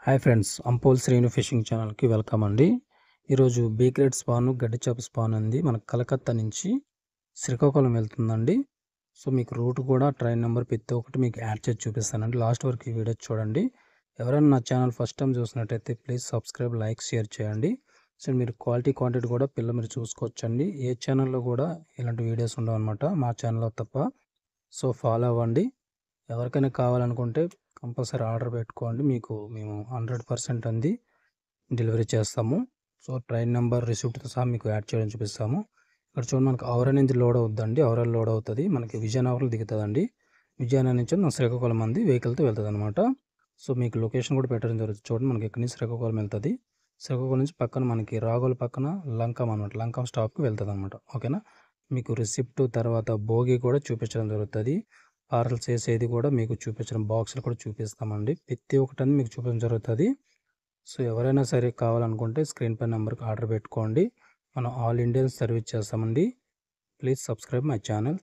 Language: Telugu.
హాయ్ ఫ్రెండ్స్, అంపోల్ శ్రీను ఫిషింగ్ ఛానల్కి వెల్కమ్ అండి. ఈరోజు బీ గ్రేడ్ స్పాను గడ్డి చేప స్పాన్ ఉంది మన కలకత్తా నుంచి శ్రీకాకుళం వెళ్తుందండి. సో మీకు రూట్ కూడా ట్రైన్ నెంబర్ ప్రతి ఒక్కటి మీకు యాడ్ చేసి చూపిస్తానండి. లాస్ట్ వరకు ఈ వీడియో చూడండి. ఎవరైనా నా ఛానల్ ఫస్ట్ టైం చూసినట్టయితే ప్లీజ్ సబ్స్క్రైబ్, లైక్, షేర్ చేయండి. సో మీరు క్వాలిటీ క్వాంటిటీ కూడా మీరు చూసుకోవచ్చండి. ఏ ఛానల్లో కూడా ఇలాంటి వీడియోస్ ఉండవు అనమాట, మా ఛానల్లో తప్ప. సో ఫాలో అవ్వండి. ఎవరికైనా కావాలనుకుంటే కంపల్సరీ ఆర్డర్ పెట్టుకోండి. మీకు మేము 100% అంది డెలివరీ చేస్తాము. సో ట్రైన్ నెంబర్, రిసిప్ట్తో సహా మీకు యాడ్ చేయడం చూపిస్తాము. ఇక్కడ చూడండి, మనకు ఔరా నుంచి లోడ్ అవుతుందండి. ఔరా లోడ్ అవుతుంది, మనకి విజయనగరంలో దిగుతుందండి. విజయనగరం నుంచి మన శ్రీకాకుళం మంది వెహికల్తో వెళ్తుంది అనమాట. సో మీకు లొకేషన్ కూడా పెట్టడం జరుగుతుంది. చూడండి, మనకి ఇక్కడి నుంచి శ్రీకాకుళం వెళ్తుంది. శ్రీకాకుళం నుంచి పక్కన మనకి రాగోల పక్కన లంకం అనమాట, లంకం స్టాప్కి వెళ్తుంది అనమాట. ఓకేనా. మీకు రిసిప్ట్ తర్వాత భోగి కూడా చూపించడం జరుగుతుంది. పార్సల్ చేసేది కూడా మీకు చూపించడం, బాక్సులు కూడా చూపిస్తామండి. ప్రతి ఒక్కటి మీకు చూపించడం జరుగుతుంది. సో ఎవరైనా సరే కావాలనుకుంటే స్క్రీన్ పై నెంబర్కి ఆర్డర్ పెట్టుకోండి. మనం ఆల్ ఇండియా సర్వీస్ చేస్తామండి. Please subscribe my channel.